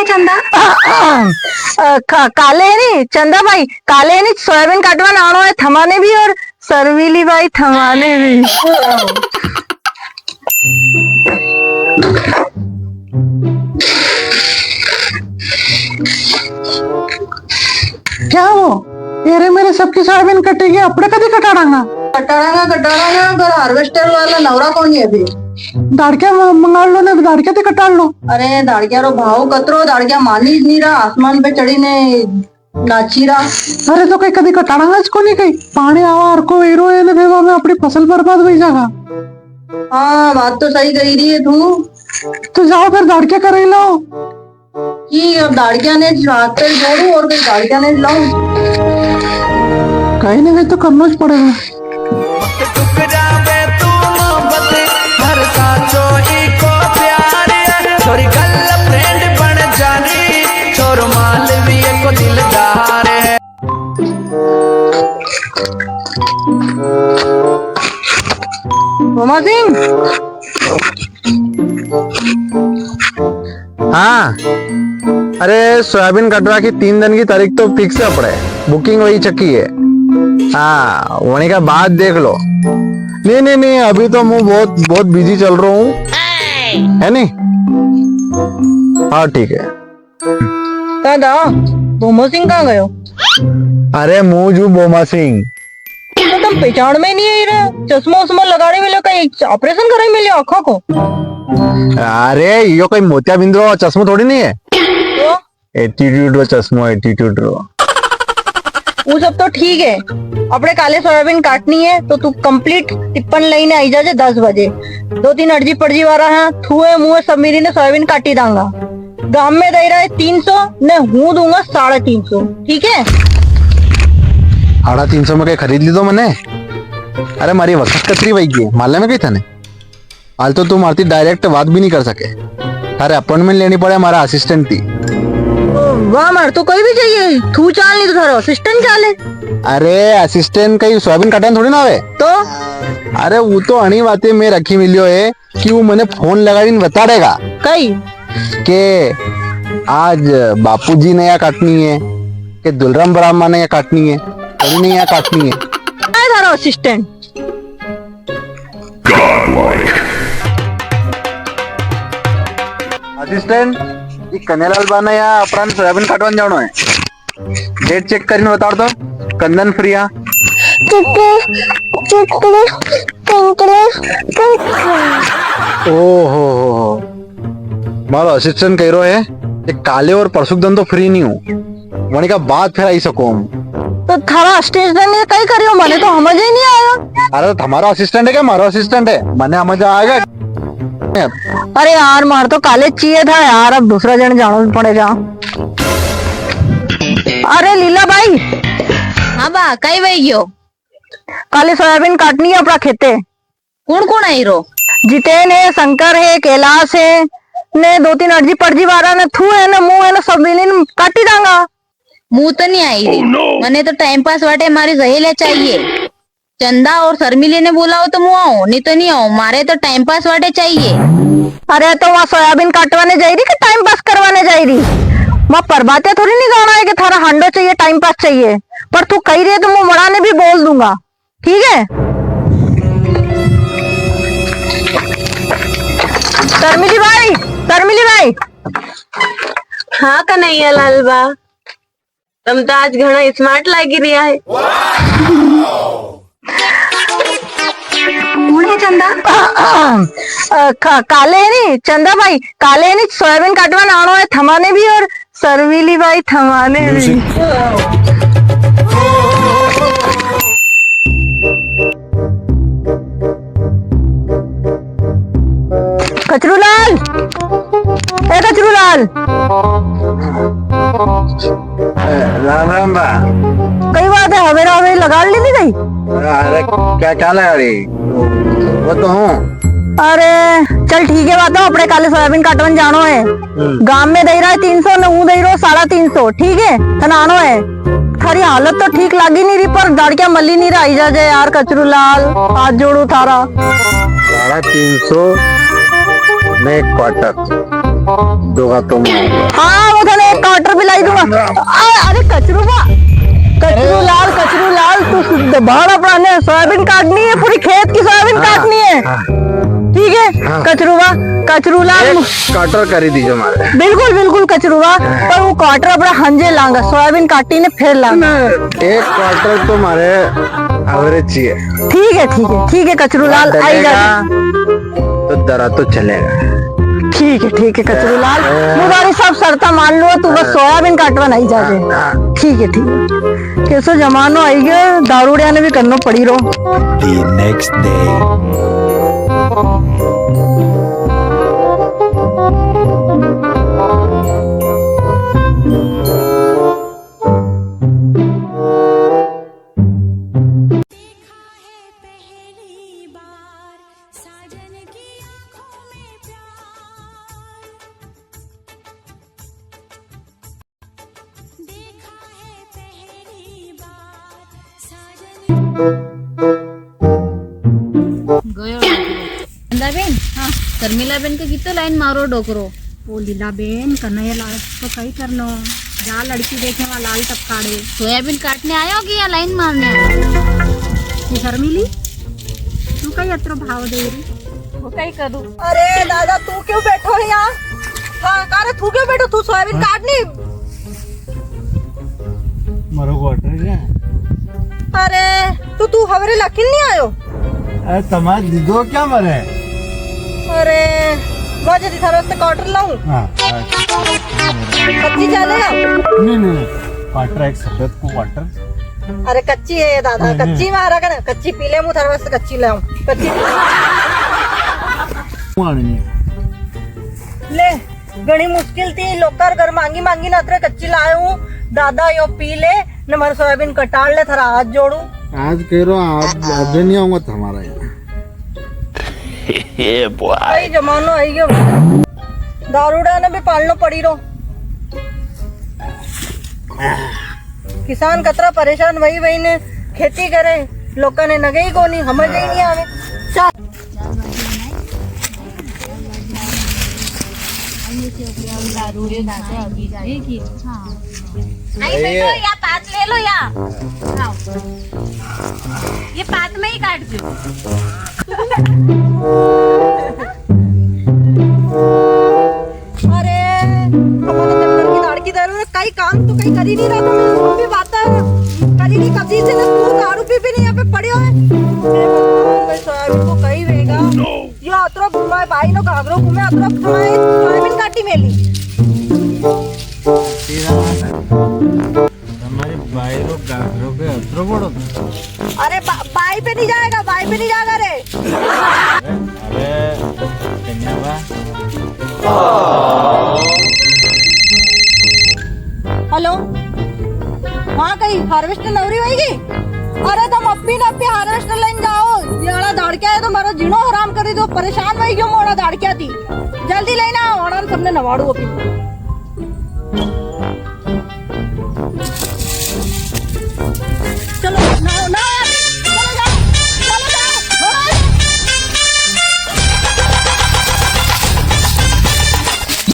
चंदा काले है नी चंदा भाई काले है नी सोयाबीन काटवा आनो है थमाने भी और सरवीली भाई थमाने भी। क्या वो तेरे मेरे सबकी सोयाबीन कटेगी अपने कभी कटाड़ांगा कटाड़ा हार्वेस्टर वाला नवरा कौन है अभी दाड़क्या मंगा लो ने दाड़क्या ते कटाड़ लो। अरे दाड़क्या रो भाव कतरो दाड़क्या मानी नहीं रहा आसमान पे चढ़ी ने नाची रहा। अरे तो कहीं कभी कटाड़ांगा इसको नहीं कहीं पानी आवा हर को एरो है ने भेवा में अपनी फसल बर्बाद हो जाएगा। हाँ बात तो सही कही रही है तू। तो जाओ फिर दाड़क्या कर लो कि अब दाड़क्या ने हाथ पे जोड़ू और फिर दाड़क्या ने लाऊं कहीं ना कहीं तो करना ही पड़ेगा। रोमा सिंह हाँ अरे सोयाबीन कटवा की 3 दिन की तारीख तो फिक्स है पड़े बुकिंग वही चक्की है। हाँ होने का बाद देख लो। नहीं नहीं नहीं अभी तो मैं बहुत बहुत बिजी चल रहा हूँ है नहीं। हाँ ठीक है। दादा रोमा सिंह कहाँ गयो? अरे मुझू बोमा सिंह तो तुम पहचान में नहीं आई रहे चश्मा उस्मा लगाने मिले कहीं ऑपरेशन कराई मिले आँखों को। अरे यो कोई मोतिया बिंदु चश्मा थोड़ी नहीं है तो एटीट्यूड रो चश्मा एटीट्यूड रो। वो सब तो ठीक है अपने काले सोयाबीन काटनी है तो तू कंप्लीट टिप्पण लेने आई जाजे 10 बजे 2-3 अर्जी पड़जी वाला है थुए मुँह सब मेरी ने सोयाबीन काटी दांगा गांव में दे रहा है 300 ने हूँ दूंगा 350 ठीक है। 350 में कहीं खरीद ली तो मैंने। अरे मारी वक्त कतरी वही की मालने में कही था ने हाल तो तुम आरती डायरेक्ट बात भी नहीं कर सके तारे अपॉइंटमेंट लेनी पड़े हमारा असिस्टेंट थी। वाह मार तो कोई भी चाहिए तू चाल नहीं तो थारा असिस्टेंट चाले। अरे असिस्टेंट कहीं सोयाबीन काटन थोड़ी ना हुए तो अरे वो तो अणी बातें में रखी मिलियो है कि वो मैंने फोन लगाई बता देगा कई के आज बापूजी ने या काटनी है कि दुलराम ब्राह्मण ने या काटनी है कभी नहीं या काटनी है। थारा असिस्टेंट असिस्टेंट ये कन्यालाल बाना या अपरान सोयाबीन काटवान जानो है डेट चेक કરીને बता दो कंदन फ्रिया ओहो मारो असिस्टेंट कह रहे है कि काले और परसुक दिन तो फ्री नहीं हूँ वनी का बाद फिर आई सको हम। तो थारा असिस्टेंट ने कई करियो मने तो समझ ही नहीं आया। अरे तो हमारा असिस्टेंट है क्या मारो असिस्टेंट है मने समझ आएगा। अरे यार मार तो काले चाहिए था यार अब दूसरा जन जाना पड़ेगा। अरे लीला भाई हाँ बा कई वही गयो काले सोयाबीन काटनी है अपना खेते। कौन कौन आई रो? जितेन है शंकर है कैलाश है ने 2-3 अर्जी पड़जी वाला ने थू है ना मुंह है ना सब मिलीन काटी दांगा। मुंह तो नहीं आई रही मने तो टाइम पास वाटे हमारी सहेलियां चाहिए चंदा और शर्मिली ने बोला हो तो मुँह आओ नहीं तो नहीं आओ मारे तो टाइम पास वाटे चाहिए। अरे तो वहाँ सोयाबीन काटवाने जा रही कि टाइम पास करवाने जा रही वहाँ पर बातें थोड़ी नहीं गाना है कि थारा हंडो चाहिए टाइम पास चाहिए पर तू कही रही है तो मैं मड़ाने भी बोल दूंगा ठीक है। शर्मिली भाई हाँ कन्हैया लाल बा तुम तो आज घना स्मार्ट लागी रिया है। चंदा काले है नी चंदा भाई काले है नी सोयाबीन काटवा आनो है थमाने भी और सरवीली भाई थमाने भी। कचरूलाल ए कचरूलाल राम राम बा कई बात है हवेरा हवेरी लगा ली थी गई। अरे क्या क्या लगा रही वो तो हूँ। अरे चल ठीक है बात अपने काले सोयाबीन काटवन जानो है गांव में दे रहा है 300 न दे रहा 350 ठीक है आनो है। थारी हालत तो ठीक लगी नहीं रही पर दाड़िया मली नहीं रही जा जाए यार कचरूलाल हाथ जोड़ू थारा 350 में क्वार्टर दोगा तो मैं हाँ वो थाने एक क्वार्टर भी लाई दूंगा। अरे कचरू लाल तू बड़ा पुराने सोयाबीन काटनी है, पूरी खेत की सोयाबीन काटनी है, ठीक है। कचरू लाल एक क्वार्टर कर ही दीजिए हमारे। बिल्कुल बिल्कुल कचरूवा, पर वो क्वार्टर अपना हंजे लांगा, सोयाबीन काटी ने फिर लांगा। एक क्वार्टर तो हमारे एवरेज चाहिए। ठीक है कचरू लाल आई जा। तो दरा तो चलेगा। ठीक है कचरू लाल, मुबारी सब शर्ता मान लो, तू बस सोयाबीन काटवा नहीं जाते। ठीक है कैसे जमानो आई गए, दारूड़िया ने भी करना पड़ी रो। The next day. पहली बार साजन की आंखों में प्यार देखा है पहली बार साजन गयो बेन हाँ शर्मिला बेन के कितने लाइन मारो डोकरो। ओ लीला बेन कन्हैया लाल तो कई करनो, जा लड़की देखे वहाँ लाल टपकाड़े। सोयाबीन काटने आयो कि या लाइन मारने आयो? ये शर्मिली तू कई अत्रो भाव दे रही? वो कई करूँ। अरे दादा तू क्यों बैठो है यहाँ? हाँ कारे तू क्यों बैठो, तू सोयाबीन काटनी। मारो क्वार्टर क्या अरे तू हमारे लखीन नहीं आयो? अरे तुम्हारे दीदो क्या मरे? अरे मुझे दिखा रहा क्वार्टर लाऊं, हाँ कच्ची चलेगा? नहीं क्वार्टर एक सफेद को क्वार्टर। अरे कच्ची है दादा, कच्ची में आ रहा ना, कच्ची पीले मुँह थारे वास्ते कच्ची लाऊं, कच्ची ले। घनी मुश्किल थी, लोकर घर मांगी ना अतरे कच्ची लाए हूँ दादा, यो पी ले न मारे सोयाबीन कटाड़ ले, थारा हाथ जोड़ू। आज कह रहा हूँ आज अभी नहीं आऊंगा तुम्हारा यहाँ। भाई जमानो आई गयो, दारूड़ा ने भी पालनो पड़ी रो। किसान कतरा परेशान वही ने खेती करे, लोका ने नगे ही को नहीं, समझ ही नहीं आवे। चल आई बेटो या पात ले लो या ये पात में ही काट दो। अरे हमारे जंगल की दाड़ की दारू ने कई काम तो कई कर ही नहीं रहा, तो भी बात करी नहीं कभी से ना, तू दारू पी नहीं यहाँ पे पड़े हो। मैं सोयाबीन को कहीं वेगा यो अतरो घुमाए भाई नो घाघरो घूमे अतरो घुमाए सोयाबीन काटी मेली। हमारे भाई लोग गागरों पे अतरो बड़ो। अरे बाई पे नहीं जाएगा रे। अरे कन्या हेलो वहाँ कहीं हार्वेस्टर नवरी होगी? अरे तुम अपनी न अपनी हार्वेस्टर लाइन जाओ, ये वाला दाड़किया है तो मारो जीनो हराम कर दो, परेशान वही क्यों मोड़ा दाड़किया थी, जल्दी लेना और सबने नवाड़ू अपनी।